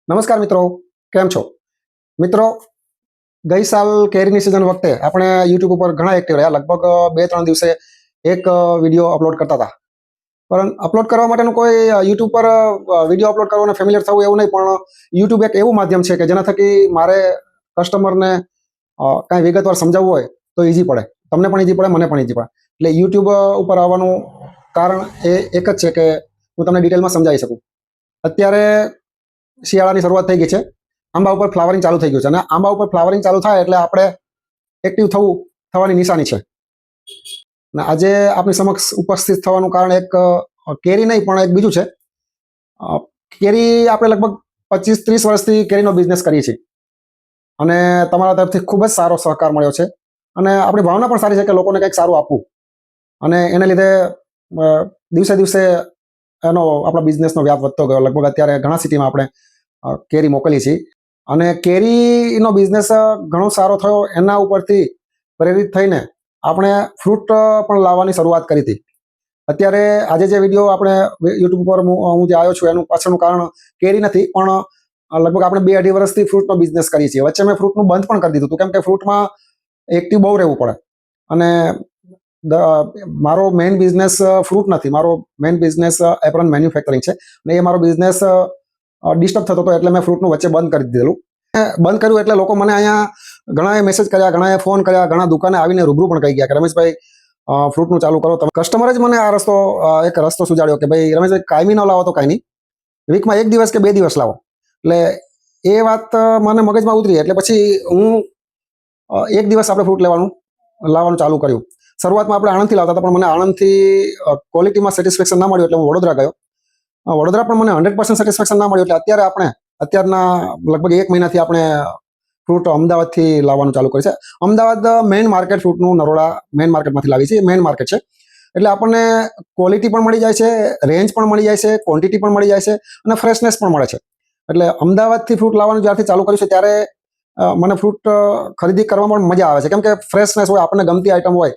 નમસ્કાર મિત્રો, કેમ છો? મિત્રો, ગઈ સાલ કેરીની સિઝન વખતે આપણે યુટ્યુબ ઉપર ઘણા એક્ટિવ રહ્યા. લગભગ 2-3 દિવસે એક વિડીયો અપલોડ કરતા હતા. પરંતુ અપલોડ કરવા માટેનું કોઈ યુટ્યુબ પર વિડીયો અપલોડ કરવો અને ફેમિલિયર થવું એવું નહીં, પણ યુટ્યુબ એક એવું માધ્યમ છે કે જેના થકી મારે કસ્ટમરને કાંઈ વિગતવાર સમજાવવું હોય તો ઇઝી પડે. તમને પણ ઇઝી પડે, મને પણ ઇઝી પડે. એટલે યુટ્યુબ ઉપર આવવાનું કારણ એ એક જ છે કે હું તમને ડિટેલમાં સમજાવી શકું. અત્યારે શિયાળાની શરૂઆત થઈ ગઈ છે. આંબા ઉપર ફ્લાવરિંગ ચાલુ થઈ ગયું છે અને આંબા ઉપર ફ્લાવરિંગ ચાલુ થાય એટલે આપણે એક્ટિવ થવાની નિશાની છે. અને આજે આપણી સમક્ષ ઉપસ્થિત થવાનું કારણ એક કેરી નહીં પણ એક બીજું છે. કેરી આપણે લગભગ 25-30 વર્ષથી કેરીનો બિઝનેસ કરીએ છીએ અને તમારા તરફથી ખૂબ જ સારો સહકાર મળ્યો છે અને આપણી ભાવના પણ સારી છે કે લોકોને કંઈક સારું આપવું. અને એને લીધે દિવસે દિવસે આપણા બિઝનેસનો વ્યાપ વધતો ગયો. લગભગ અત્યારે ઘણા સિટીમાં આપણે કેરી મોકલીએ છીએ અને કેરીનો બિઝનેસ ઘણો સારો થયો. એના ઉપરથી પ્રેરિત થઈને આપણે ફ્રૂટ પણ લાવવાની શરૂઆત કરી હતી. અત્યારે આજે જે વિડીયો આપણે યુટ્યુબ પર હું જે આવ્યો છું એનું પાછળનું કારણ કેરી નથી, પણ લગભગ આપણે 2-2.5 વર્ષથી ફ્રૂટનો બિઝનેસ કરીએ છીએ. વચ્ચે મેં ફ્રૂટનું બંધ પણ કરી દીધું હતું કેમ કે ફ્રૂટમાં એક્ટિવ બહુ રહેવું પડે અને મારો મેઇન બિઝનેસ ફ્રૂટ નથી. મારો મેઇન બિઝનેસ એપ્રન મેન્યુફેક્ચરિંગ છે અને એ મારો બિઝનેસ ડિસ્ટર્બ થતો હતો એટલે મેં ફ્રૂટનું વચ્ચે બંધ કરી દીધેલું. બંધ કર્યું એટલે લોકો મને અહીંયા ઘણાએ મેસેજ કર્યા, ઘણાએ ફોન કર્યા, ઘણા દુકાને આવીને રૂબરૂ પણ કહી ગયા કે રમેશભાઈ ફ્રૂટનું ચાલુ કરો તમે. કસ્ટમરે જ મને એક રસ્તો સુજાડ્યો કે ભાઈ રમેશભાઈ કાયમી ન લાવો તો કાંઈ નહીં, વીકમાં 1 દિવસ કે 2 દિવસ લાવો. એટલે એ વાત મને મગજમાં ઉતરી એટલે પછી હું 1 દિવસ આપણે ફ્રૂટ લાવવાનું ચાલુ કર્યું. શરૂઆતમાં આપણે આણંદથી લાવતા હતા પણ મને આણંદથી ક્વોલિટીમાં સેટિસ્ફેક્શન ના મળ્યું એટલે હું વડોદરા ગયો. વડોદરા પણ મને 100% સેટિસ્ફેક્શન ના મળ્યું એટલે અત્યારના લગભગ 1 મહિનાથી આપણે ફ્રૂટ અમદાવાદથી લાવવાનું ચાલુ કર્યું છે. અમદાવાદ મેઇન માર્કેટ ફ્રૂટનું નરોડા મેઇન માર્કેટમાંથી લાવી છે. મેઇન માર્કેટ છે એટલે આપણને ક્વોલિટી પણ મળી જાય છે, રેન્જ પણ મળી જાય છે, ક્વોન્ટિટી પણ મળી જાય છે અને ફ્રેશનેસ પણ મળે છે. એટલે અમદાવાદથી ફ્રૂટ લાવવાનું જ્યારથી ચાલુ કર્યું છે ત્યારે મને ફ્રૂટ ખરીદી કરવામાં પણ મજા આવે છે કેમ કે ફ્રેશનેસ હોય, આપણને ગમતી આઈટમ હોય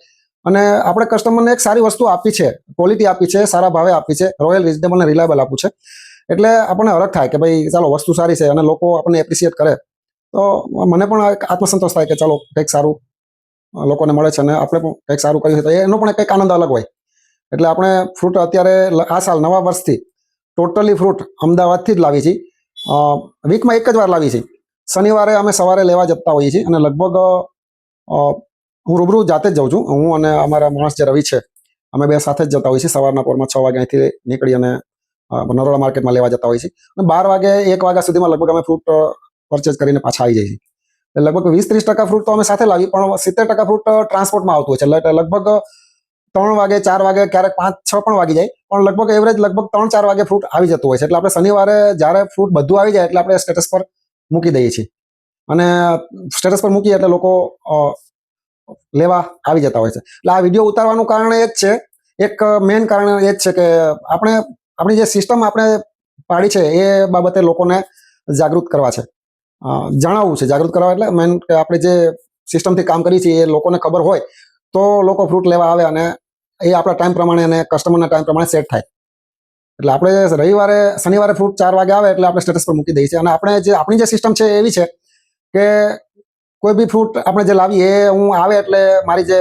અને આપણે કસ્ટમરને એક સારી વસ્તુ આપી છે, ક્વોલિટી આપી છે, સારા ભાવે આપી છે, રોયલ, રિઝનેબલ અને રિલાયબલ આપવું છે. એટલે આપણને હરખ થાય કે ભાઈ ચાલો વસ્તુ સારી છે અને લોકો આપણને એપ્રિશિએટ કરે તો મને પણ આત્મસંતોષ થાય કે ચાલો કંઈક સારું લોકોને મળે છે અને આપણે પણ કંઈક સારું કર્યું છે તો એનો પણ કંઈક આનંદ અલગ હોય. એટલે આપણે ફ્રૂટ અત્યારે આ સાલ નવા વર્ષથી ટોટલી ફ્રૂટ અમદાવાદથી જ લાવી છીએ. વીકમાં એક જ વાર લાવી છીએ. શનિવારે અમે સવારે લેવા જતા હોઈએ છીએ અને લગભગ હું રૂબરૂ જાતે જ જાઉં છું. હું અને અમારા માણસ જે રવિ છે અમે બે સાથે જ જતા હોઈએ છીએ. સવારના પોરમાં 6 વાગે અહીંથી નીકળી અને નરોડા માર્કેટમાં લેવા જતા હોઈએ છીએ અને 12 વાગે 1 વાગ્યા સુધીમાં લગભગ અમે ફ્રૂટ પરચેઝ કરીને પાછા આવી જઈએ છીએ. એટલે લગભગ 20-30% ફ્રૂટ તો અમે સાથે લાવી પણ 70% ફ્રૂટ ટ્રાન્સપોર્ટમાં આવતું હોય છે. એટલે લગભગ 3 વાગે 4 વાગે ક્યારેક 5-6 પણ વાગી જાય પણ લગભગ એવરેજ લગભગ 3-4 વાગે ફ્રૂટ આવી જતું હોય છે. એટલે આપણે શનિવારે જ્યારે ફ્રૂટ બધું આવી જાય એટલે આપણે સ્ટેટસ પર મૂકી દઈએ છીએ અને સ્ટેટસ પર મૂકીએ એટલે લોકો લેવા આવી જતા હોય છે. એટલે આ વિડીયો ઉતારવાનું કારણ એ જ છે, એક મેઇન કારણ એ જ છે કે આપણી જે સિસ્ટમ આપણે પાડી છે એ બાબતે લોકોને જાગૃત કરવા છે, જણાવવું છે. જાગૃત કરવા એટલે મેઇન કે આપણે જે સિસ્ટમથી કામ કરીએ છીએ એ લોકોને ખબર હોય તો લોકો ફ્રૂટ લેવા આવે અને એ આપણા ટાઈમ પ્રમાણે અને કસ્ટમરના ટાઈમ પ્રમાણે સેટ થાય. એટલે આપણે શનિવારે ફ્રૂટ 4 વાગે આવે એટલે આપણે સ્ટેટસ પર મૂકી દઈએ છીએ અને આપણી જે સિસ્ટમ છે એવી છે કે કોઈ બી ફ્રૂટ આપણે જે લાવીએ એ હું આવે એટલે મારી જે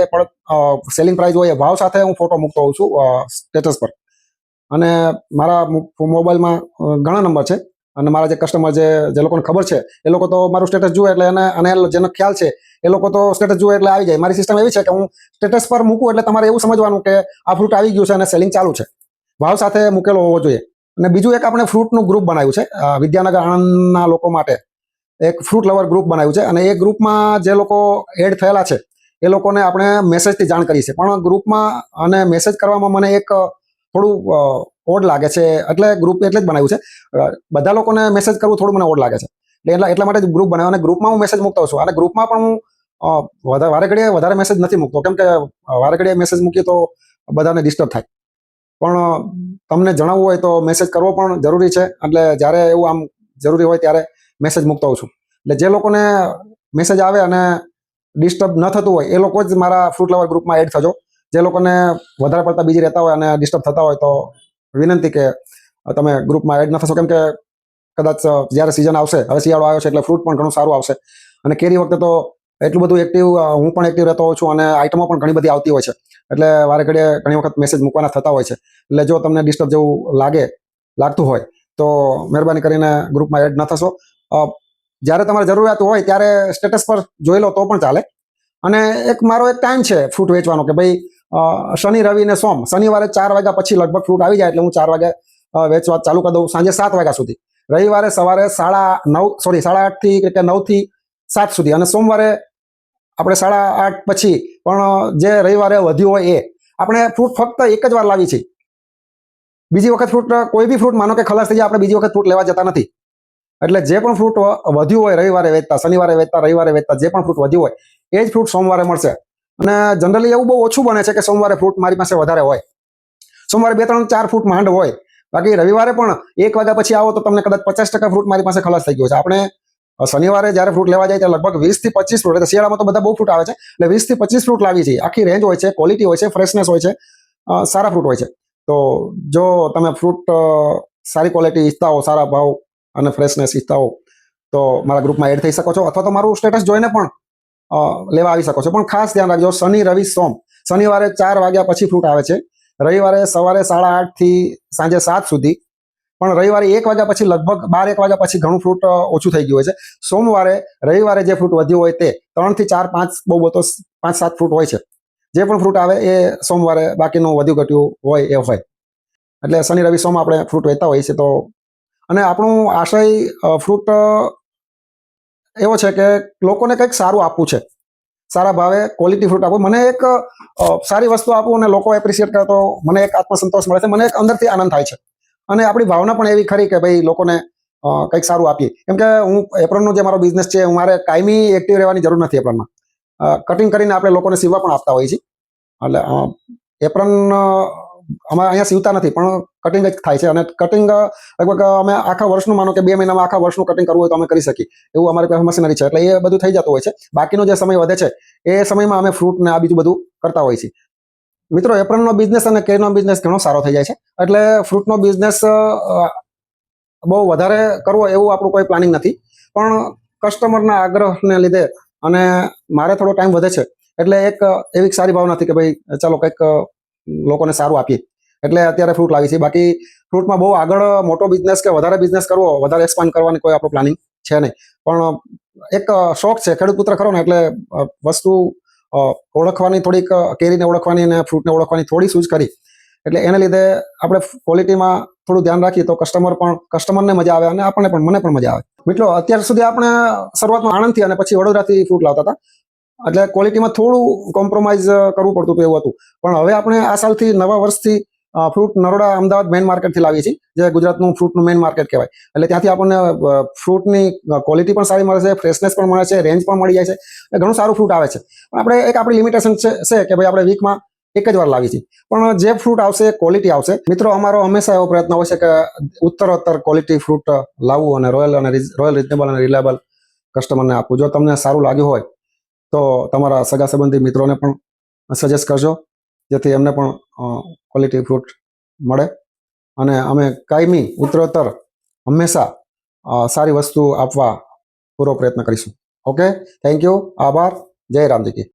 સેલિંગ પ્રાઇસ હોય એ ભાવ સાથે હું ફોટો મૂકતો હોઉં છું સ્ટેટસ પર. અને મારા મોબાઈલમાં ઘણા નંબર છે અને મારા જે કસ્ટમર જે લોકોને ખબર છે એ લોકો તો મારું સ્ટેટસ જુએ એટલે અને જેનો ખ્યાલ છે એ લોકો તો સ્ટેટસ જુએ એટલે આવી જાય. મારી સિસ્ટમ એવી છે કે હું સ્ટેટસ પર મૂકું એટલે તમારે એવું સમજવાનું કે આ ફ્રૂટ આવી ગયું છે અને સેલિંગ ચાલુ છે, ભાવ સાથે મૂકેલો હોવો જોઈએ. અને બીજું એક આપણે ફ્રૂટનું ગ્રુપ બનાવ્યું છે વિદ્યાનગર આણંદના લોકો માટે. એક ફ્રૂટ લવર ગ્રુપ બનાવ્યું છે અને એ ગ્રુપમાં જે લોકો એડ થયેલા છે એ લોકોને આપણે મેસેજથી જાણ કરી છે. પણ ગ્રુપમાં અને મેસેજ કરવામાં મને એક થોડું ઓડ લાગે છે એટલે ગ્રુપ એટલે જ બનાવ્યું છે. બધા લોકોને મેસેજ કરવું થોડું મને ઓડ લાગે છે એટલા માટે જ ગ્રુપ બનાવ્યો અને ગ્રુપમાં હું મેસેજ મૂકતો છું. અને ગ્રુપમાં પણ હું વારે ઘડીએ વધારે મેસેજ નથી મૂકતો કેમ કે વારે ઘડીએ મેસેજ મૂકીએ તો બધાને ડિસ્ટર્બ થાય. પણ તમને જણાવવું હોય તો મેસેજ કરવો પણ જરૂરી છે. એટલે જ્યારે એવું આમ જરૂરી હોય ત્યારે મેસેજ મૂકતો હોઉં છું. એટલે જે લોકોને મેસેજ આવે અને ડિસ્ટર્બ ન થતું હોય એ લોકો જ મારા ફ્રૂટ લવર ગ્રુપમાં એડ થજો. જે લોકોને વધારે પડતા બીજી રહેતા હોય અને ડિસ્ટર્બ થતા હોય તો વિનંતી કે તમે ગ્રુપમાં એડ ન થશો કેમ કે કદાચ જ્યારે સિઝન આવશે, હવે શિયાળો આવ્યો છે એટલે ફ્રૂટ પણ ઘણું સારું આવશે. અને કેરી વખતે તો એટલું બધું એક્ટિવ, હું પણ એક્ટિવ રહેતો હોઉં છું અને આઈટમો પણ ઘણી બધી આવતી હોય છે. એટલે વારે ઘડીએ ઘણી વખત મેસેજ મૂકવાના થતા હોય છે. એટલે જો તમને ડિસ્ટર્બ જેવું લાગતું હોય તો મહેરબાની કરીને ગ્રુપમાં એડ ન થશો. જ્યારે તમારે જરૂરિયાત હોય ત્યારે સ્ટેટસ પર જોઈ લો તો પણ ચાલે. અને મારો એક ટાઈમ છે ફ્રૂટ વેચવાનો કે ભાઈ શનિ, રવિ ને સોમ. શનિવારે 4 વાગ્યા પછી લગભગ ફ્રૂટ આવી જાય એટલે હું 4 વાગે વેચવા ચાલુ કરી દઉં, સાંજે 7 વાગ્યા સુધી. રવિવારે સવારે 8:30 થી કે 9 થી 7 સુધી. અને સોમવારે આપણે 8:30 પછી પણ જે રવિવારે વધ્યું હોય એ આપણે ફ્રૂટ ફક્ત એક જ વાર લાવી છીએ. બીજી વખત ફ્રૂટ, કોઈ બી ફ્રૂટ માનો કે ખલાસ થઈ જાય, આપણે બીજી વખત ફ્રૂટ લેવા જતા નથી. એટલે જે પણ ફ્રૂટ વધ્યું હોય રવિવારે વેચતા, શનિવારે વેચતા, રવિવારે વેચતા, જે પણ ફ્રૂટ વધ્યું હોય એ જ ફ્રૂટ સોમવારે મળશે. અને જનરલી એવું બહુ ઓછું બને છે કે સોમવારે ફ્રૂટ મારી પાસે વધારે હોય. સોમવારે 2, 3, 4 ફ્રૂટ માંડ હોય. બાકી રવિવારે પણ 1 વાગ્યા પછી આવો તો તમને કદાચ 50% ફ્રૂટ મારી પાસે ખલાસ થઈ ગયો છે. આપણે શનિવારે જ્યારે ફ્રૂટ લેવા જાય ત્યારે લગભગ 20 થી 25 ફ્રૂટ, એટલે શિયાળામાં તો બધા બહુ ફ્રૂટ આવે છે, એટલે 20 થી 25 ફ્રૂટ લાવી છે. આખી રેન્જ હોય છે, ક્વોલિટી હોય છે, ફ્રેશનેસ હોય છે, સારા ફ્રૂટ હોય છે. તો જો તમે ફ્રૂટ સારી ક્વોલિટી ઈચ્છતા હો, સારા ભાવ અને ફ્રેશનેસ ઈચ્છતા હો તો મારા ગ્રુપમાં એડ થઈ શકો છો, અથવા તો મારું સ્ટેટસ જોઈને પણ લેવા આવી શકો છો. પણ ખાસ ધ્યાન રાખજો, શનિ, રવિ, સોમ. શનિવારે 4 વાગ્યા પછી ફ્રૂટ આવે છે, રવિવારે સવારે 8:30 થી સાંજે 7 સુધી. પણ રવિવારે 1 વાગ્યા પછી, લગભગ 12-1 વાગ્યા પછી ઘણું ફ્રૂટ ઓછું થઈ ગયું હોય છે. સોમવારે, રવિવારે જે ફ્રૂટ વધ્યું હોય તે 3 થી 4, 5, બહુ તો 5-7 ફ્રૂટ હોય છે. જે પણ ફ્રૂટ આવે એ સોમવારે, બાકીનું વધ્યું ઘટ્યું હોય એ હોય. એટલે શનિ, રવિ, સોમ આપણે ફ્રૂટ વેચતા હોઈએ છીએ. તો અને આપણું આશય ફ્રૂટ એવો છે કે લોકોને કંઈક સારું આપવું છે, સારા ભાવે ક્વોલિટી ફ્રૂટ આપવું. મને એક સારી વસ્તુ આપું અને લોકો એપ્રિશિએટ કરે તો મને એક આત્મસંતોષ મળે છે, મને એક અંદરથી આનંદ થાય છે. અને આપણી ભાવના પણ એવી ખરી કે ભાઈ લોકોને કંઈક સારું આપીએ. કેમ કે હું એપ્રનનો જે મારો બિઝનેસ છે, મારે કાયમી એક્ટિવ રહેવાની જરૂર નથી. એપ્રનમાં કટિંગ કરીને આપણે લોકોને સીવવા પણ આપતા હોઈએ છીએ. એટલે એપ્રન અમે અહીંયા સીવતા નથી, પણ કટિંગ જ થાય છે. અને કટિંગ લગભગ અમે આખા વર્ષનું, માનો કે 2 મહિનામાં આખા વર્ષનું કટિંગ કરવું હોય તો અમે કરી શકીએ એવું અમારી પાસે મશીનરી છે. એટલે એ બધું થઈ જતું હોય છે. બાકીનો જે સમય વધે છે એ સમયમાં અમે ફ્રૂટ ને આ બીજું બધું કરતા હોઈએ છીએ. મિત્રો, એપ્રનનો બિઝનેસ અને કેરીનો બિઝનેસ ઘણો સારો થઈ જાય છે. એટલે ફ્રૂટનો બિઝનેસ બહુ વધારે કરવો એવું આપણું કોઈ પ્લાનિંગ નથી. પણ કસ્ટમરના આગ્રહને લીધે અને મારે થોડો ટાઈમ વધે છે એટલે એક એવી સારી ભાવના હતી કે ભાઈ ચાલો કંઈક લોકોને સારું આપીએ, એટલે અત્યારે ફ્રૂટ લાવી છે. બાકી ફ્રૂટમાં બહુ આગળ મોટો બિઝનેસ કે વધારે બિઝનેસ કરવો, વધારે એક્સપાન્ડ કરવાની કોઈ આપણું પ્લાનિંગ છે નહીં. પણ એક શોખ છે, ખેડૂત પુત્ર ખરો ને, એટલે વસ્તુ ઓળખવાની, થોડીક કેરીને ઓળખવાની અને ફ્રૂટને ઓળખવાની થોડી સૂઝ કરી. એટલે એને લીધે આપણે ક્વોલિટીમાં થોડું ધ્યાન રાખીએ તો કસ્ટમરને મજા આવે અને આપણને પણ, મને પણ મજા આવે. મિત્રો, અત્યાર સુધી આપણે શરૂઆતમાં આણંદથી અને પછી વડોદરાથી ફ્રૂટ લાવતા હતા, એટલે ક્વોલિટીમાં થોડું કોમ્પ્રોમાઇઝ કરવું પડતું હતું એવું હતું. પણ હવે આપણે આ સાલથી, નવા વર્ષથી ફ્રૂટ નરોડા, અમદાવાદ મેઇન માર્કેટથી લાવીએ છીએ, જે ગુજરાતનું ફ્રૂટનું મેઇન માર્કેટ કહેવાય. એટલે ત્યાંથી આપણને ફ્રૂટની ક્વોલિટી પણ સારી મળે છે, ફ્રેશનેસ પણ મળે છે, રેન્જ પણ મળી જાય છે, ઘણું સારું ફ્રૂટ આવે છે. પણ આપણે આપણી લિમિટેશન છે કે ભાઈ આપણે વીકમાં એક જ વાર લાવી છીએ. પણ જે ફ્રૂટ આવશે એ ક્વોલિટી આવશે. મિત્રો, અમારો હંમેશા એવો પ્રયત્ન હોય છે કે ઉત્તરોત્તર ક્વોલિટી ફ્રૂટ લાવવું અને રોયલ રીઝનેબલ અને રિલાયબલ કસ્ટમરને આપવું. જો તમને સારું લાગ્યું હોય તો તમારા સગા સંબંધી મિત્રોને પણ સજેસ્ટ કરજો, જેથી એમને પણ ક્વોલિટી ફ્રૂટ મળે. અને અમે કાયમી ઉત્તરોત્તર હંમેશા સારી વસ્તુ આપવા પૂરો પ્રયત્ન કરીશું. ઓકે, થેન્ક યુ, આભાર, જય રામજી કી.